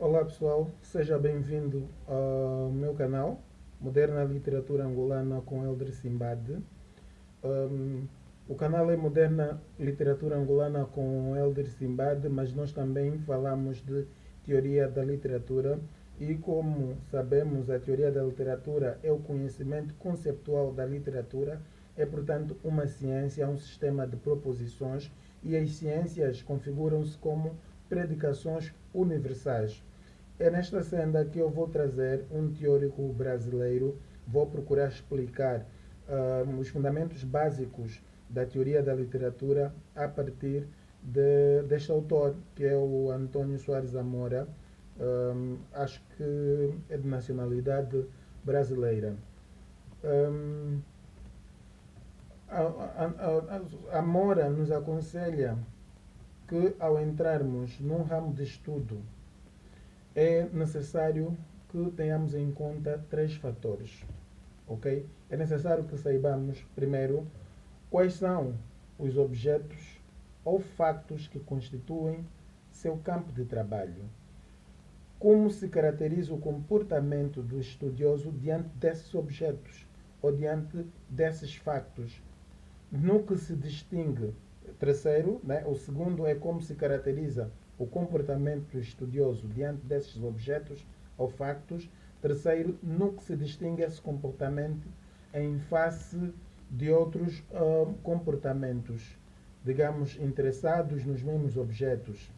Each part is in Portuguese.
Olá pessoal, seja bem-vindo ao meu canal Moderna Literatura Angolana com Elder Simbad. Um, o canal é Moderna Literatura Angolana com Elder Simbad, mas nós também falamos de teoria da literatura e, como sabemos, a teoria da literatura é o conhecimento conceptual da literatura, é portanto uma ciência, um sistema de proposições, e as ciências configuram-se como predicações universais. É nesta senda que eu vou trazer um teórico brasileiro, vou procurar explicar os fundamentos básicos da teoria da literatura a partir deste autor, que é o Antônio Soares Amora. Acho que é de nacionalidade brasileira. Um, a Amora nos aconselha que, ao entrarmos num ramo de estudo, é necessário que tenhamos em conta três fatores. Ok? É necessário que saibamos, primeiro, quais são os objetos ou factos que constituem seu campo de trabalho. Como se caracteriza o comportamento do estudioso diante desses objetos ou diante desses factos. No que se distingue. Terceiro, né, o segundo é como se caracteriza o comportamento do estudioso diante desses objetos ou factos. Terceiro, no que se distingue esse comportamento em face de outros comportamentos, digamos, interessados nos mesmos objetos.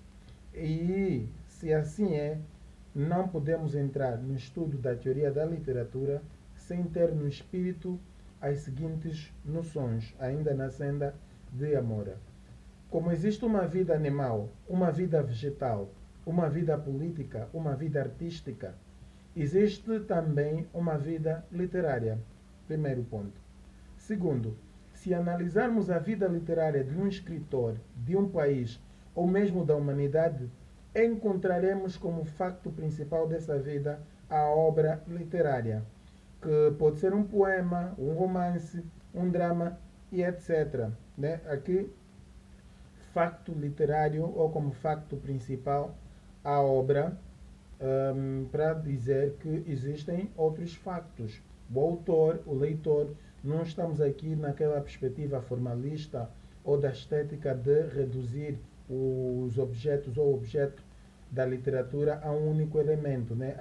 E, se assim é, não podemos entrar no estudo da teoria da literatura sem ter no espírito as seguintes noções, ainda na senda de Amora. Como existe uma vida animal, uma vida vegetal, uma vida política, uma vida artística, existe também uma vida literária. Primeiro ponto. Segundo, se analisarmos a vida literária de um escritor, de um país ou mesmo da humanidade, encontraremos como facto principal dessa vida a obra literária, que pode ser um poema, um romance, um drama e etc. Né? Aqui, facto literário ou como facto principal a obra, para dizer que existem outros factos. O autor, o leitor, não estamos aqui naquela perspectiva formalista ou da estética de reduzir os objetos ou o objeto da literatura a um único elemento. Né?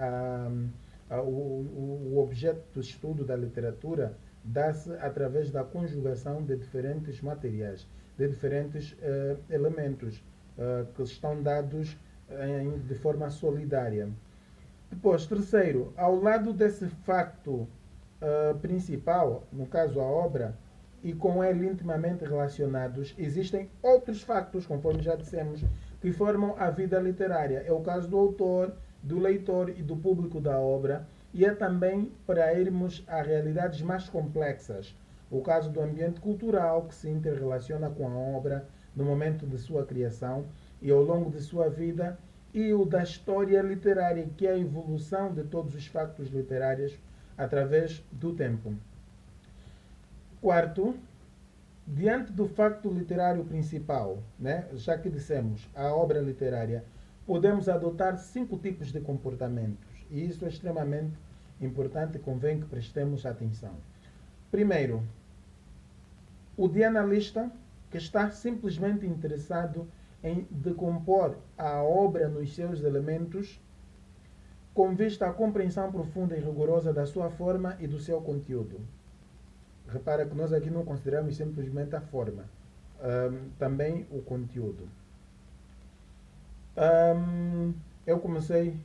O objeto do estudo da literatura dá-se através da conjugação de diferentes materiais, de diferentes elementos que estão dados de forma solidária. Depois, terceiro, ao lado desse facto principal, no caso a obra, e com ele intimamente relacionados, existem outros factos, conforme já dissemos, que formam a vida literária. É o caso do autor, do leitor e do público da obra, e é também para irmos a realidades mais complexas. O caso do ambiente cultural, que se interrelaciona com a obra no momento de sua criação e ao longo de sua vida, e o da história literária, que é a evolução de todos os factos literários através do tempo. Quarto, diante do facto literário principal, né, já que dissemos a obra literária, podemos adotar 5 tipos de comportamentos. E isso é extremamente importante e convém que prestemos atenção. Primeiro, o de analista, que está simplesmente interessado em decompor a obra nos seus elementos com vista à compreensão profunda e rigorosa da sua forma e do seu conteúdo. Repara que nós aqui não consideramos simplesmente a forma, também o conteúdo. Eu comecei,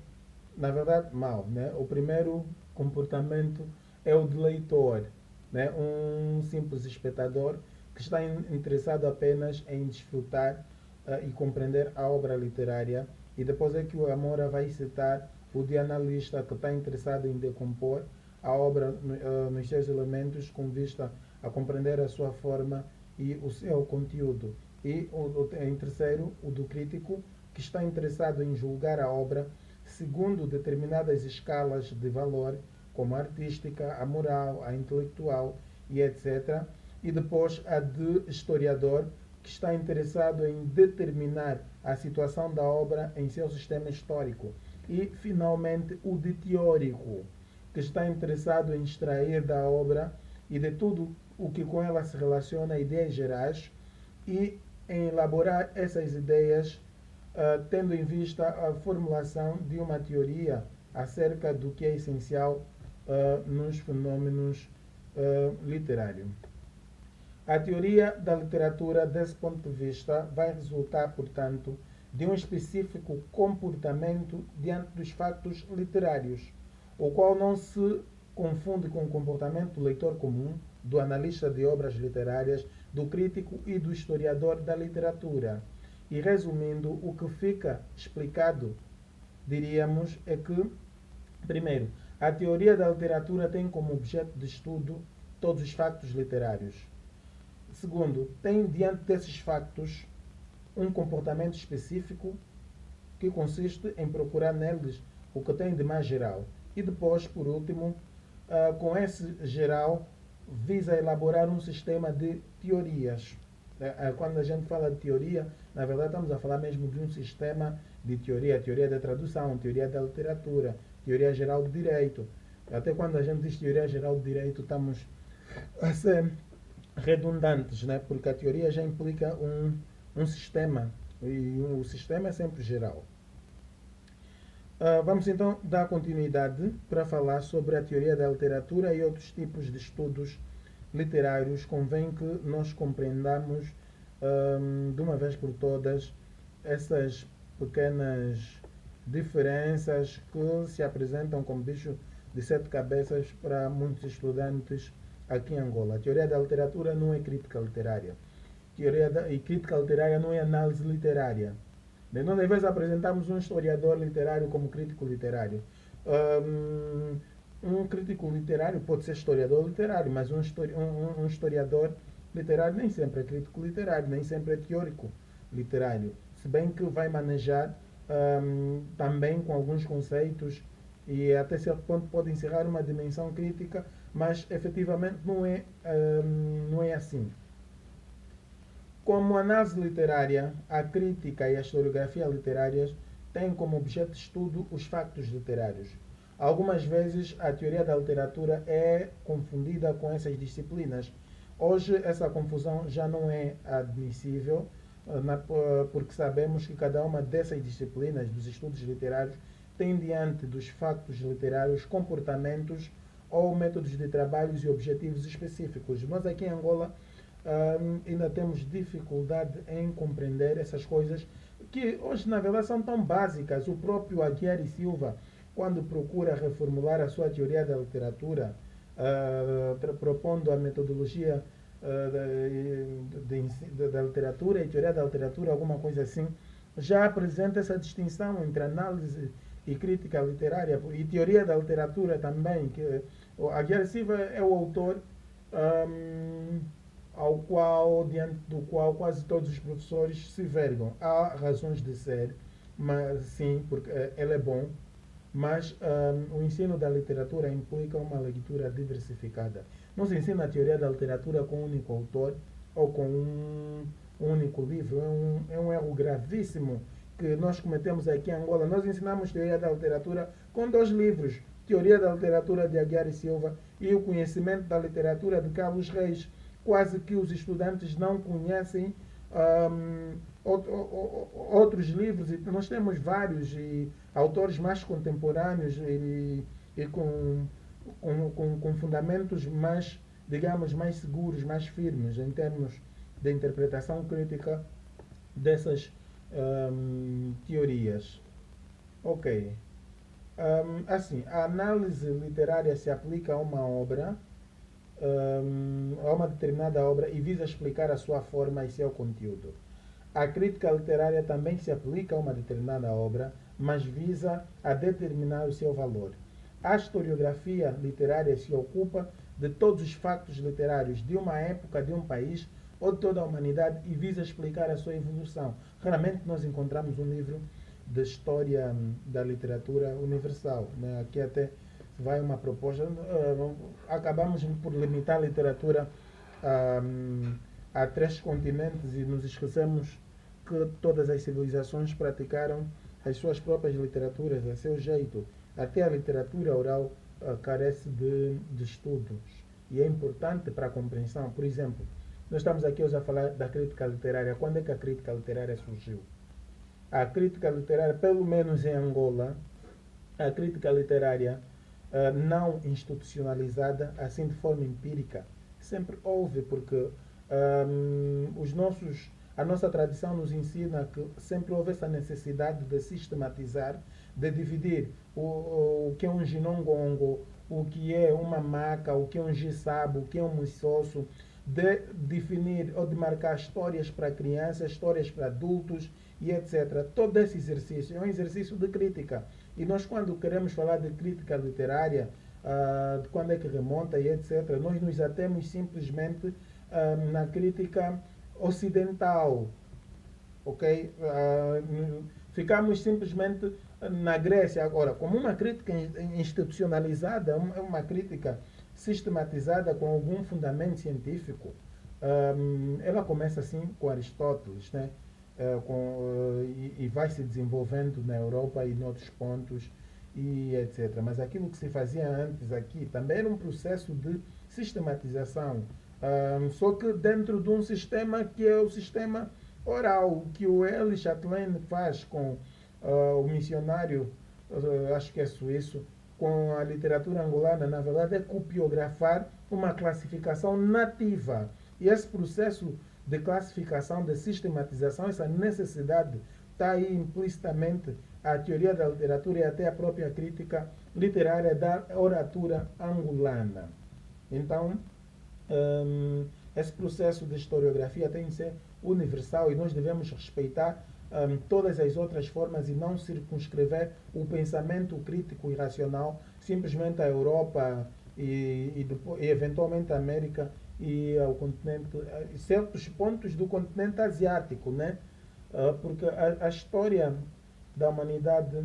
na verdade, mal. Né? O primeiro comportamento é o de leitor, né? Um simples espectador que está interessado apenas em desfrutar e compreender a obra literária. E depois é que o Amora vai citar o de analista que está interessado em decompor a obra nos seus elementos com vista a compreender a sua forma e o seu conteúdo. E em terceiro, o do crítico, que está interessado em julgar a obra segundo determinadas escalas de valor, como a artística, a moral, a intelectual e etc. E depois a de historiador, que está interessado em determinar a situação da obra em seu sistema histórico. E, finalmente, o de teórico, que está interessado em extrair da obra e de tudo o que com ela se relaciona ideias gerais e em elaborar essas ideias, tendo em vista a formulação de uma teoria acerca do que é essencial nos fenômenos literários. A teoria da literatura, desse ponto de vista, vai resultar, portanto, de um específico comportamento diante dos factos literários, o qual não se confunde com o comportamento do leitor comum, do analista de obras literárias, do crítico e do historiador da literatura. E resumindo, o que fica explicado, diríamos, é que, primeiro, a teoria da literatura tem como objeto de estudo todos os factos literários. Segundo, tem diante desses factos um comportamento específico que consiste em procurar neles o que tem de mais geral. E depois, por último, com esse geral, visa elaborar um sistema de teorias. Quando a gente fala de teoria, na verdade estamos a falar mesmo de um sistema de teoria, teoria da tradução, teoria da literatura, teoria geral do direito. Até quando a gente diz teoria geral do direito, estamos a ser redundantes, né? Porque a teoria já implica um sistema, e o sistema é sempre geral. Vamos então dar continuidade para falar sobre a teoria da literatura e outros tipos de estudos literários. Convém que nós compreendamos de uma vez por todas essas pequenas diferenças que se apresentam como bicho de sete cabeças para muitos estudantes aqui em Angola. A teoria da literatura não é crítica literária. E crítica literária não é análise literária. Nós, às vezes, apresentamos um historiador literário como crítico literário. Um crítico literário pode ser historiador literário, mas um historiador literário nem sempre é crítico literário, nem sempre é teórico literário. Se bem que vai manejar também com alguns conceitos e até certo ponto pode encerrar uma dimensão crítica, mas efetivamente não é assim. Como análise literária, a crítica e a historiografia literárias têm como objeto de estudo os factos literários. Algumas vezes a teoria da literatura é confundida com essas disciplinas. Hoje essa confusão já não é admissível, porque sabemos que cada uma dessas disciplinas dos estudos literários tem diante dos factos literários comportamentos ou métodos de trabalhos e objetivos específicos. Nós aqui em Angola ainda temos dificuldade em compreender essas coisas que hoje na verdade são tão básicas. O próprio Aguiar e Silva, quando procura reformular a sua teoria da literatura, propondo a metodologia da literatura e teoria da literatura, alguma coisa assim, já apresenta essa distinção entre análise e crítica literária e teoria da literatura também, que Aguiar e Silva é o autor diante do qual quase todos os professores se vergam. Há razões de ser, mas sim, porque ele é bom, mas o ensino da literatura implica uma leitura diversificada. Não se ensina a teoria da literatura com um único autor ou com um único livro. É um erro gravíssimo que nós cometemos aqui em Angola. Nós ensinamos teoria da literatura com 2 livros, Teoria da Literatura de Aguiar e Silva e O Conhecimento da Literatura de Carlos Reis. Quase que os estudantes não conhecem outros livros, e nós temos vários autores mais contemporâneos e com fundamentos mais, digamos, mais seguros, mais firmes em termos de interpretação crítica dessas teorias. Ok. Assim, a análise literária se aplica a uma obra, a uma determinada obra, e visa explicar a sua forma e seu conteúdo. A crítica literária também se aplica a uma determinada obra, mas visa a determinar o seu valor. A historiografia literária se ocupa de todos os factos literários de uma época, de um país ou de toda a humanidade e visa explicar a sua evolução. Raramente nós encontramos um livro de história da literatura universal, né? Aqui até vai uma proposta. Acabamos por limitar a literatura a 3 continentes e nos esquecemos que todas as civilizações praticaram as suas próprias literaturas, a seu jeito. Até a literatura oral carece de estudos e é importante para a compreensão. Por exemplo, nós estamos aqui hoje a falar da crítica literária. Quando é que a crítica literária surgiu? A crítica literária, pelo menos em Angola, a crítica literária não institucionalizada, assim de forma empírica, sempre houve, porque a nossa tradição nos ensina que sempre houve essa necessidade de sistematizar, de dividir o que é um ginongongo, o que é uma maca, o que é um gisabo, o que é um muissosso, de definir ou de marcar histórias para crianças, histórias para adultos e etc. Todo esse exercício é um exercício de crítica. E nós, quando queremos falar de crítica literária, de quando é que remonta e etc., nós nos atemos simplesmente na crítica ocidental. Ok? Ficamos simplesmente na Grécia. Agora, como uma crítica institucionalizada, uma crítica sistematizada com algum fundamento científico, ela começa assim com Aristóteles, né? E vai se desenvolvendo na Europa e em outros pontos e etc. Mas aquilo que se fazia antes aqui também era um processo de sistematização, só que dentro de um sistema que é o sistema oral, que o Elie Chatelain faz com o missionário, acho que é suíço, com a literatura angolana, na verdade é copiografar uma classificação nativa. E esse processo de classificação, de sistematização, essa necessidade está aí implicitamente a teoria da literatura e até a própria crítica literária da oratura angolana. Então, esse processo de historiografia tem de ser universal e nós devemos respeitar todas as outras formas e não circunscrever o pensamento crítico e racional simplesmente à Europa e eventualmente à América e ao continente, certos pontos do continente asiático, né? Porque a história da humanidade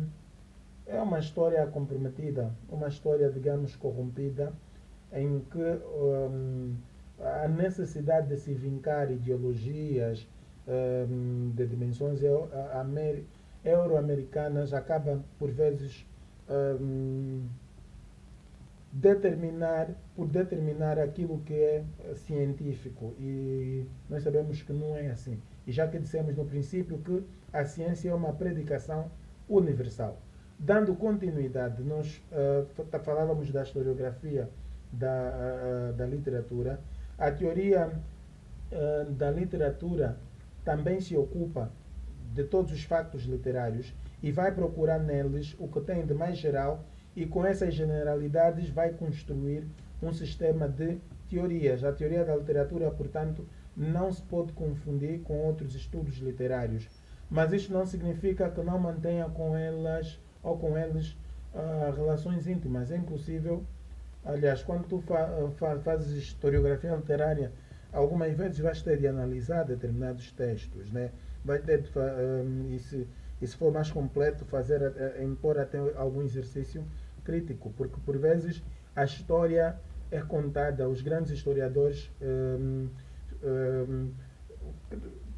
é uma história comprometida, uma história, digamos, corrompida, em que a necessidade de se vincar ideologias de dimensões euro-americanas acaba, por vezes, determinar aquilo que é científico. E nós sabemos que não é assim. E já que dissemos no princípio que a ciência é uma predicação universal. Dando continuidade, nós falávamos da historiografia da literatura. A teoria da literatura também se ocupa de todos os factos literários e vai procurar neles o que tem de mais geral e com essas generalidades vai construir um sistema de teorias. A teoria da literatura, portanto, não se pode confundir com outros estudos literários. Mas isto não significa que não mantenha com elas ou com eles relações íntimas. É impossível. Aliás, quando tu fazes historiografia literária, algumas vezes vais ter de analisar determinados textos, né? Vai ter de, e se for mais completo, impor até algum exercício crítico, porque por vezes a história é contada, os grandes historiadores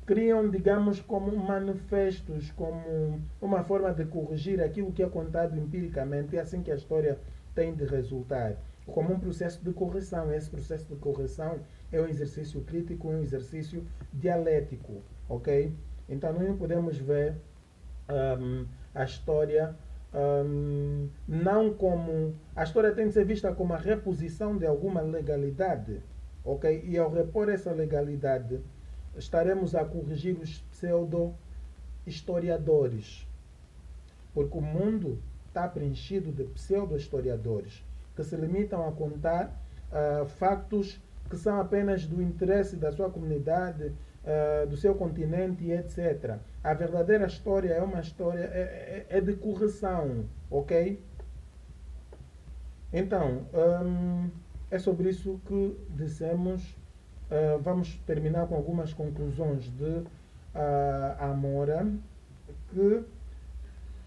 criam, digamos, como manifestos, como uma forma de corrigir aquilo que é contado empiricamente, é assim que a história tem de resultar, como um processo de correção. Esse processo de correção é um exercício crítico, é um exercício dialético, ok? Então nós não podemos ver a história não como... A história tem de ser vista como a reposição de alguma legalidade, ok? E ao repor essa legalidade, estaremos a corrigir os pseudo-historiadores, porque o mundo está preenchido de pseudo-historiadores que se limitam a contar factos que são apenas do interesse da sua comunidade, do seu continente e etc. A verdadeira história é uma história é de correção, ok? Então, é sobre isso que dissemos. Vamos terminar com algumas conclusões de Amora, que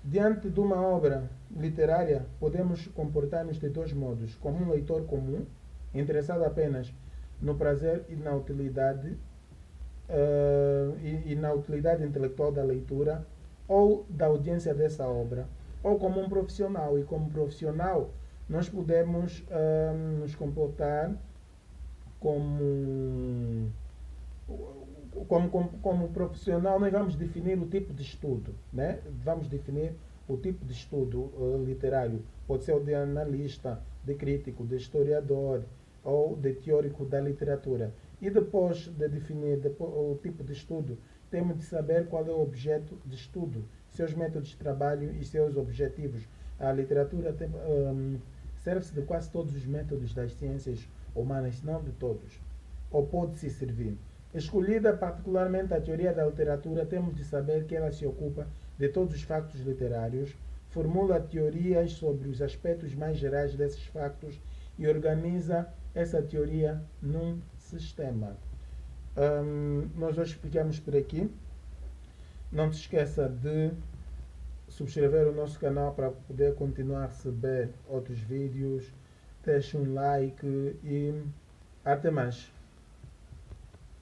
diante de uma obra literária podemos comportar-nos de dois modos: como um leitor comum, interessado apenas no prazer e na utilidade, e na utilidade intelectual da leitura, ou da audiência dessa obra, ou como um profissional. E como profissional, nós podemos nos comportar como, como profissional. Nós vamos definir o tipo de estudo, né? Vamos definir o tipo de estudo literário. Pode ser o de analista, de crítico, de historiador ou de teórico da literatura. E depois de definir o tipo de estudo, temos de saber qual é o objeto de estudo, seus métodos de trabalho e seus objetivos. A literatura serve-se de quase todos os métodos das ciências humanas, se não de todos, ou pode-se servir. Escolhida particularmente a teoria da literatura, temos de saber que ela se ocupa de todos os factos literários, formula teorias sobre os aspectos mais gerais desses factos e organiza essa teoria num sistema. Nós hoje ficamos por aqui. Não se esqueça de subscrever o nosso canal para poder continuar a receber outros vídeos. Deixe um like e até mais.